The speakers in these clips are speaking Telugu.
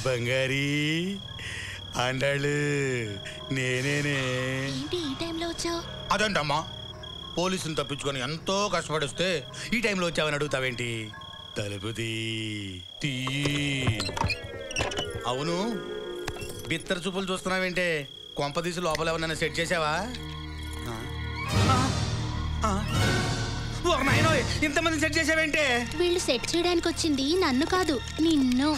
బంగారీ అండాళ్ళు నేనేనే. ఏంటి ఈ టైంలో వచ్చావు? అదేంటమ్మా, పోలీసుని తప్పించుకొని ఎంతో కష్టపడి వస్తే ఈ టైంలో వచ్చావని అడుగుతావేంటి? తలుపు తీ. అవును, బిత్తర చూపులు చూస్తున్నావేంటే? కొంపదీసి లోపల ఎవరన్నా సెట్ చేసావా? ఇంతమంది సెట్ చేసావేంటే? వీళ్ళు సెట్ చేయడానికి వచ్చింది నన్ను కాదు, నిన్ను.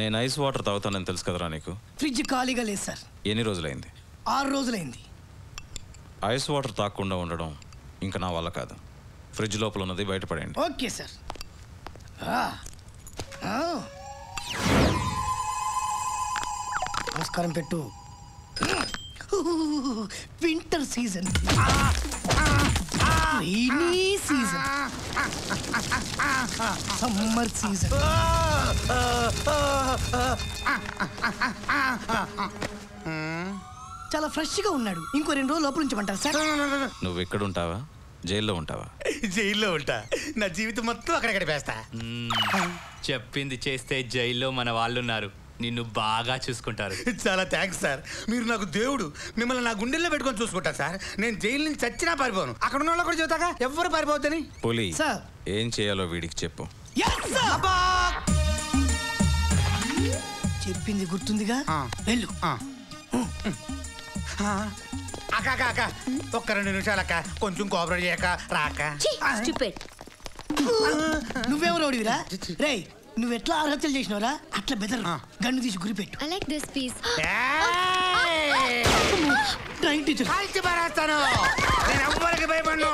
నేను ఐస్ వాటర్ తాగుతానని తెలుసు కదరా నీకు? ఫ్రిడ్జ్ ఖాళీగా లేదు సార్. ఎన్ని రోజులైంది? 6 రోజులైంది. ఐస్ వాటర్ తాగకుండా ఉండడం ఇంకా నా వల్ల కాదు. ఫ్రిడ్జ్ లోపల ఉన్నది బయటపడేయండి. Okay sir. నమస్కారం పెట్టు. Winter season, rainy season, summer season. చాలా ఫ్రెష్ గా ఉన్నాడు. ఇంకో 2 రోజులు లోపల ఉంచమంటారు సార్? నువ్వు ఎక్కడ ఉంటావా? జైల్లో ఉంటావా? జైల్లో ఉంటా. నా జీవితం మొత్తం అక్కడ గడిపేస్తా. చెప్పింది చేస్తే జైల్లో మన వాళ్ళు ఉన్నారు, నిన్ను బాగా చూసుకుంటారు. చాలా థ్యాంక్స్ సార్, మీరు నాకు దేవుడు. మిమ్మల్ని నా గుండెల్లో పెట్టుకొని చూసుకుంటా సార్. నేను జైలు నుంచి చచ్చినా పారిపోను. అక్కడ ఉన్న వాళ్ళు కూడా చెబుతాగా ఎవ్వరు పారిపోవద్దని. పోలీ ఏం చేయాలో వీడికి చెప్పు. చెప్పింది గుర్తుందిగా, వెళ్ళు. అక్క అక్క అక్క ఒక్క 2 నిమిషాలు అక్క, కొంచెం కోఆపరేట్ చేయక రాక. నువ్వేమో రౌడివిరా? రేయ్, నువ్వు ఎట్లా ఆత్మహత్యలు చేసినవరా? అట్లా బెదర్ గన్ను తీసి గురిపెట్టు. I like this piece. Drawing teacher కాల్చి పారేస్తాను. నేను ఎవ్వరికి భయపడను.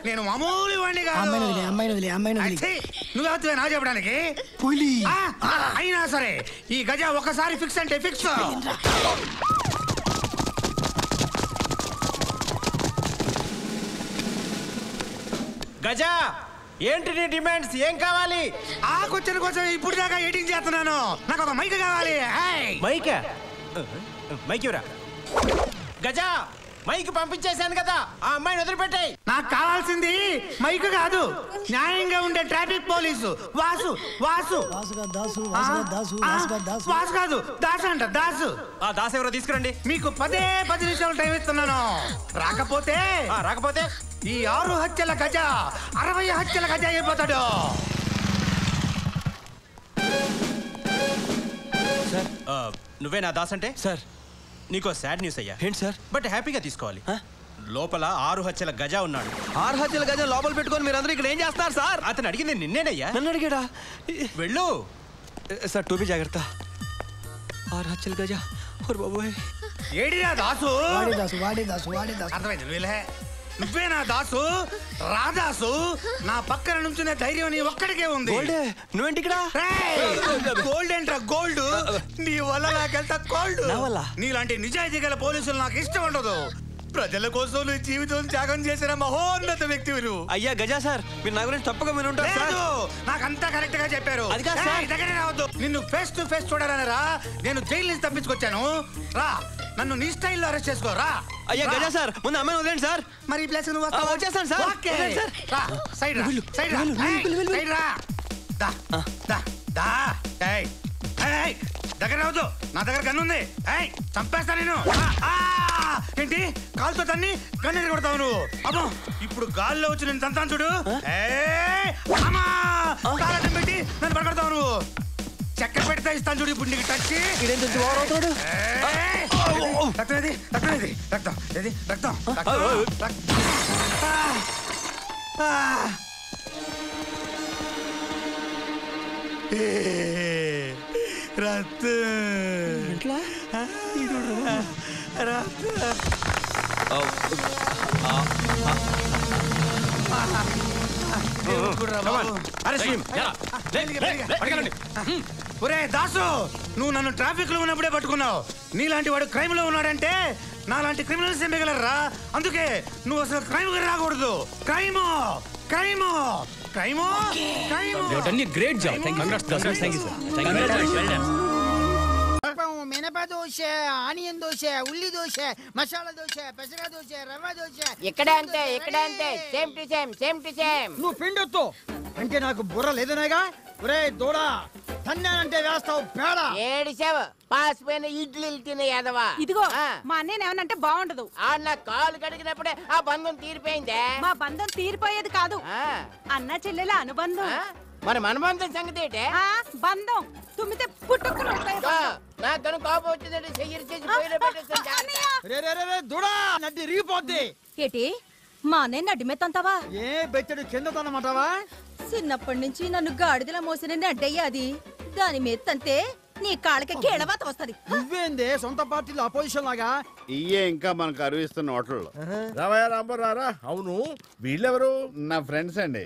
నేను మామూలు వాడిని కాదు. అమ్మాయిని వదిలే. నువ్వు నా చెప్పడానికి పులి అయినా సరే ఈ గజ ఒకసారి ఫిక్స్ అంటే ఫిక్స్. గజా, ఏంటి నీ డిమాండ్స్? ఏం కావాలి? ఆ క్వశ్చన్ కోసం ఇప్పుడు దాకా ఎడిటింగ్ చేస్తున్నాను. నాకు ఒక మైక్ కావాలి. మైక్? మైక్ ఇవ్వరా. గజా, మైక్ పంపించేశాను కదా, ఆ అమ్మాయిని వదిలిపెట్టాయి. నాకు కావాల్సింది మైక్ కాదు, న్యాయంగా ఉండే ట్రాఫిక్ పోలీసు. వాసు వాసు వాసు కాదు, దాసు అంట. దాసు. ఆ దాసు ఎవరో తీసుకురండి. మీకు 10 నిమిషాలు టైం ఇస్తున్నాను. రాకపోతే ఈ 6 హత్యల గజ 60 హత్యల గజ అయిపోతాడు. సార్, నువ్వే నా దాస్ అంటే? సార్, నీకో సాడ్ న్యూస్ అయ్యా. ఏంటి సార్? బట్ హ్యాపీగా తీసుకోవాలి. లోపల 6 హత్యల గజ ఉన్నాడు. 6 హత్యల గజ లోపల పెట్టుకొని మీరు అందరూ ఇక్కడ ఏం చేస్తారు సార్? అతను అడిగింది నిన్నేనయ్యా. నన్ను అడిగాడా? వెళ్ళు సార్, టోపీ జాగ్రత్త. 6 హత్యల గజ. బాబోయ్, ఏడిరా దాసు? వాడే దాసు. అర్థమైంది. నువ్వే నా దాసు, రాదాసు. నా పక్కన నుంచునే ధైర్యం నీ ఒక్కడికే ఉంది. నువ్వేంటి ఇక్కడ? గోల్డ్ ఏంట్రా గోల్డ్? నీ వల్ల నాకెంత గోల్డ్. నీలాంటి నిజాయితీ గల పోలీసులు నాకు ఇష్టం ఉండదు. ప్రజల కోసం నీ జీవితం త్యాగం చేసిన మహోన్నత వ్యక్తి. అయ్యా గజా సార్, మీరు నా గురించి తప్పగా మీరు ఉంటారు. నాకంతా కరెక్ట్ గా చెప్పారు. దగ్గరే రావద్దు. నిన్ను ఫేస్ టు ఫేస్ చూడాలని రా. నేను జైలు నుంచి తప్పించుకొచ్చాను. రా, నన్ను నీ స్టైల్లో అరెస్ట్ చేసుకో. రా. అయ్యా గజా సార్, ముందు అమ్మాయిని వదిలేండి సార్. మరి ఈ ప్లేస్ నువ్వు వచ్చేస్తాను సార్. సైడ్ రా. దగ్గర రావద్దు. నా దగ్గర గన్ను ఉంది. చంపేస్తా నేను. ఏంటి కాలుతో తన్ని గన్ను కొడతావు నువ్వు? అమ్మో, ఇప్పుడు గాల్లో వచ్చి నేను తంతాను చూడు. కాలటం పెట్టి నన్ను పడగొడతావు నువ్వు. చక్కెర పెడితే ఇస్తాను చూడు. ఇప్పుడు నీకు టచ్. రక్తం. ఒరే దాసు, నువ్వు నన్ను ట్రాఫిక్ లో ఉన్నప్పుడే పట్టుకున్నావు. నీలాంటి వాడు క్రైమ్ లో ఉన్నాడంటే నాలాంటి క్రిమినల్స్ ఏం మిగలరా. అందుకే నువ్వు అసలు క్రైమ్ గా రాకూడదు. Crime crime crime crime. Great job. Thank you. Congrats. Thank you sir. మినప కీమా దోశ, ఆనియన్ దోశ, ఉల్లి దోశ, మసాలా దోశ, పెసర దోశ, రవ్వ దోశ. ఇక్కడ అంతే సేమ్ టు సేమ్. నువ్వు పిండొద్దు అంటే నాకు బుర్ర లేదనేగా. ఒరే దూడా, తన్నానంటే వేస్తావు పేడ. ఏడిసావు పాసిపోయిన ఇడ్లీలు తినే యాదవా. ఇదిగో మా అన్నయ్య ఏమనంటే బాగుండదు. నా కాలు కడిగినప్పుడే ఆ బంధం తీరిపోయిందే. మా బంధం తీరిపోయేది కాదు, అన్న చెల్లెల అనుబంధం. మరి మన బంధం సంగతి ఏంటే? బంధం తుమ్మితే పుట్టుకుని నాకు కనుక కోపం వచ్చిందంటే చెయ్యి చేసి దూడా నడ్డి రీపోద్ది. ఏటి మా అన్నయ్య నడ్డిమెత్తంతావా? ఏ బెచ్చడు కింద తన్నమాటవా? చిన్నప్పటి నుంచి నన్ను గాడిదలా మోసిన నడ్డయ్య అది. దాని మెత్తంతే నీ కాళ్ళకి కేళవాత వస్తది. నువ్వేందే సొంత పార్టీలో అపోజిషన్ లాగా? ఇయ్యే ఇంకా మనకు అరువిస్తున్న హోటల్లో. రావయ్య రాంబరారా. అవును వీళ్ళెవరు? నా ఫ్రెండ్స్ అండి,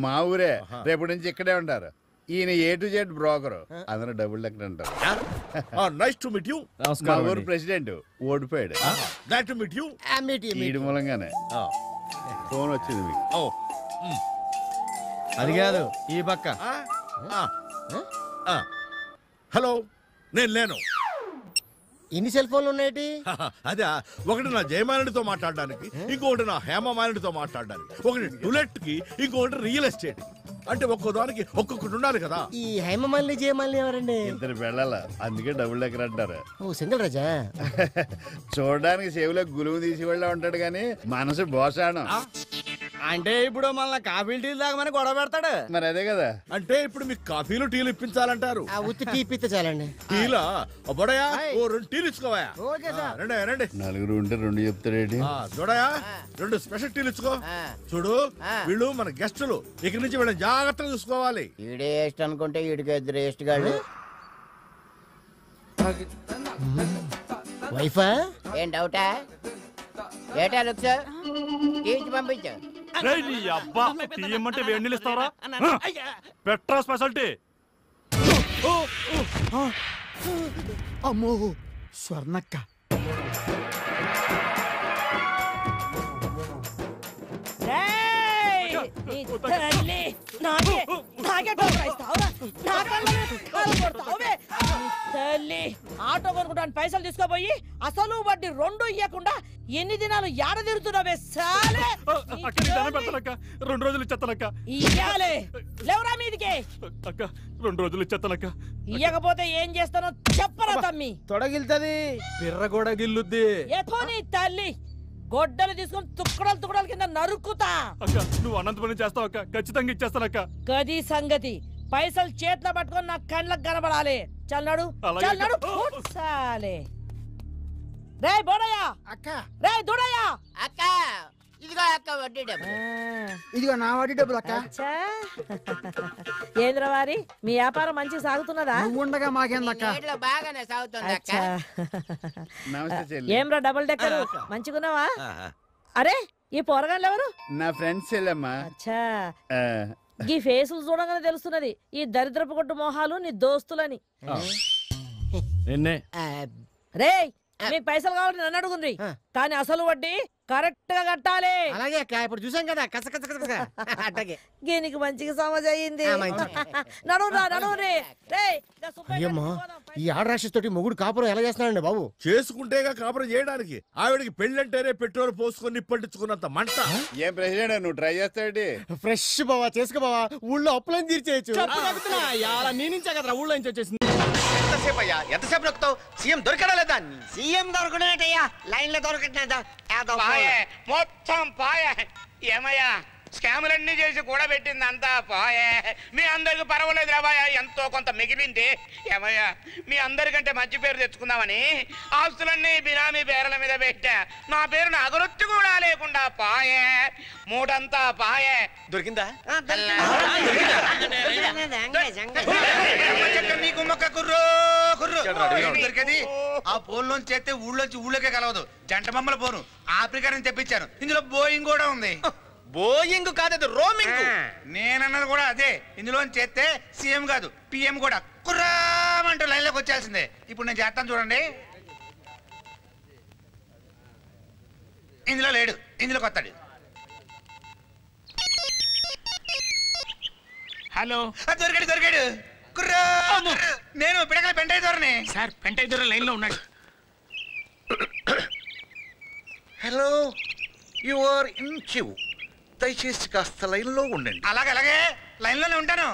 మా ఊరే. రేపటి నుంచి ఇక్కడే ఉంటారు. ఈయన A to Z బ్రోకర్, అందరూ డబుల్ డెక్కర్ అంటారు. Nice to meet you. మా ఊరు ప్రెసిడెంట్ ఓడిపోయాడు. Glad to meet you. వీడి మూలంగానే ఫోన్ వచ్చింది మీకు. అది కాదు ఈ పక్క. హలో, నేను లేను. ఎన్ని సెల్ ఫోన్లు ఉన్నాయి? అదే, ఒకటి నా జయమాలినితో మాట్లాడడానికి, ఇంకొకటి నా హేమమాలినితో మాట్లాడడానికి, ఒకటి టులెట్ కి, ఇంకొకటి రియల్ ఎస్టేట్. అంటే ఒక్కో దానికి ఒక్కొక్కటి ఉండాలి కదా. ఈ హేమమాలిని జయమాలిని ఎవరండి? ఇద్దరు వెళ్ళాల, అందుకే డబుల్ డెక్కర్ అంటారు. ఓ సింగిల్ రాజా. చూడడానికి సేవులో గులువు తీసి వెళ్ళా ఉంటాడు కానీ మనసు బోసాను. అంటే ఇప్పుడు మళ్ళీ కాఫీలు టీలు తాగమని గొడవ పెడతాడు. మరి అదే కదా. అంటే ఇప్పుడు మీకు కాఫీలు టీలు ఇప్పించాలంటారు. ఉత్తి టీ ఇప్పిస్తే చాలండి. టీలా బొడయా? ఓ 2 టీలు ఇచ్చుకోవా. రండి. నలుగురు ఉంటే 2 చెప్తాడేంటి? చూడయా, 2 స్పెషల్ టీలు ఇచ్చుకో. చూడు, వీళ్ళు మన గెస్టులు, ఇక్కడి నుంచి వీళ్ళని జాగ్రత్తగా చూసుకోవాలి. ఈడే వేస్ట్ అనుకుంటే ఈడికి 2 వేస్ట్ గాళ్ళు. వైఫా? ఏం డౌటా? ఏటా లుక్స్ తీసి పంపించు. అంటే వేడి నీళ్ళు ఇస్తావరా? Petra speciality. అమ్మో స్వర్ణక్క. ఆటో కొనుక్కోడానికి పైసలు తీసుకోపోయి అసలు వడ్డీ 2 ఇవ్వకుండా ఎన్ని దినాలు ఏడ తిరుగుతున్నావే? సాలే 2 రోజులు ఇచ్చేస్తానక్క. ఇయ్యాలే లేవరా మీదికి. అక్క 2 రోజులు ఇచ్చేస్తానక్క. ఇయ్యకపోతే ఏం చేస్తానో చెప్పరా తమ్మి? తొడగిల్తది, బిర్ర కూడా గిల్లుద్ది. ఎథో నీ తల్లి గొడ్డలు తీసుకొని తుక్కడల కింద నరుక్కుతా. అక్క నువ్వు అనంత పని చేస్తావు అక్క, ఖచ్చితంగా ఇచ్చేస్తానక్క. గది సంగతి. పైసలు చేతిలో పట్టుకొని నా కళ్ళకు కనబడాలి. చల్నాడు సాలే. రే బోడయ్యా, అక్క. రే దూడయ్యా, అక్క ఇదిగో అక్క వడ్డీ డబ్బు. ఇదిగో నా వడ్డీ డబ్బులు అక్క. ఏంద్రవారి మీ వ్యాపారం మంచిగా సాగుతున్నదా? ఉండగా మాకేందక్క? బాగానే సాగుతుంది అక్క. ఏమ్రా డబుల్ డెక్కర్ మంచిగున్నావా? అరే ఈ పోరగాళ్ళు ఎవరు? నా ఫ్రెండ్స్ వెళ్ళమ్మా. అచ్చా, ఈ ఫేసులు చూడగానే తెలుస్తున్నది ఈ దరిద్రపు కొట్టు మొహాలు నీ దోస్తులని. రే మీకు పైసలు కావాలని నన్ను అడుగుండ్రి, కానీ అసలు వడ్డీ కరెక్ట్ గా కట్టాలి. అలాగే అక్క, ఇప్పుడు చూసాం కదా అట్టగే. దీనికి మంచిగా సమజ్ అయ్యింది. నడువురే. అయ్యమ్మా, ఈ ఆడరాశి తోటి మొగుడు కాపురం ఎలా చేస్తున్నాడండి బాబు? చేసుకుంటేగా కాపురం చేయడానికి. ఆవిడకి పెళ్ళంటేనే పెట్రోల్ పోసుకొని నిప్పంటించుకున్నంత మంట. ఏం ప్రెసిడెంట్ నువ్వు ట్రై చేస్తావేంటి? ఫ్రెష్ బావా, చేసుకో బావా, ఊళ్ళో అప్పులని తీర్చేయచ్చు. నీ నుంచే కదా ఊళ్ళో నుంచి వచ్చేసింది. ఎంతసేపు అయ్యా, ఎంతసేపు నొక్కుతావు? సీఎం దొరికడా లేదా? సీఎం దొరకడేటయ్యా, లైన్ లో దొరకట్లేదా? మొత్తం పాయే. ఏమయ్యా, స్కాములన్నీ చేసి కూడా పెట్టింది అంతా పాయే. మీ అందరికి పర్వాలేదు రాబాయా, ఎంతో కొంత మిగిలింది. ఏమయ్యా, మీ అందరికంటే మంచి పేరు తెచ్చుకుందామని ఆస్తులన్నీ బినామీ పేర్ల మీద పెట్టా. నా పేరును అగరొత్తి కూడా లేకుండా పాయే. మూడంతా పాయే. దొరికిందా? నీకు మొక్క కుర్రో కుర్రు దొరికేది. ఆ పోల్లోంచి చేస్తే ఊళ్ళోంచి ఊళ్ళోకే కలవదు. జంట బొమ్మల పోను ఆఫ్రికా నుంచి తెప్పించాను. ఇందులో బోయింగ్ కూడా ఉంది. బోయింగ్ కాదు, రోమింగ్. నేనన్నది కూడా అదే. ఇందులో చేస్తే సీఎం కాదు పిఎం కూడా కుర్రామంటూ లైన్లోకి వచ్చేసిందే. ఇప్పుడు నేను చేస్తాను చూడండి. ఇందులో లేడు, ఇందులోకి వస్తాడు. హలో, దొరికాడు నేను పిడకల పెంటయ్య ధోరణి. సార్ పెంటయ్య దొర లైన్ లో ఉన్నాడు. Hello, you are in queue. దయచేసి కాస్త లైన్ లో ఉండండి. అలాగే లైన్ లోనే ఉంటాను.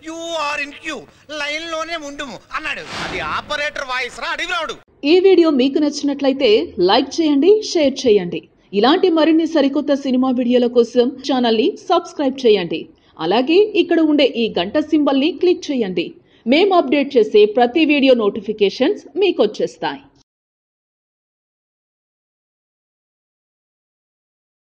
You are in queue, line లోనే ఉండుము అన్నాడు. అది ఆపరేటర్ వాయిస్ రా, అడిగి రాడు. ఈ వీడియో మీకు నచ్చినట్లయితే లైక్ చేయండి, షేర్ చేయండి. ఇలాంటి మరిన్ని సరికొత్త సినిమా వీడియోల కోసం ఛానల్ ని సబ్స్క్రైబ్ చేయండి. అలాగే ఇక్కడ ఉండే ఈ గంట సింబల్ ని క్లిక్ చేయండి. మేము అప్డేట్ చేసే ప్రతి వీడియో నోటిఫికేషన్స్ మీకు వచ్చేస్తాయి.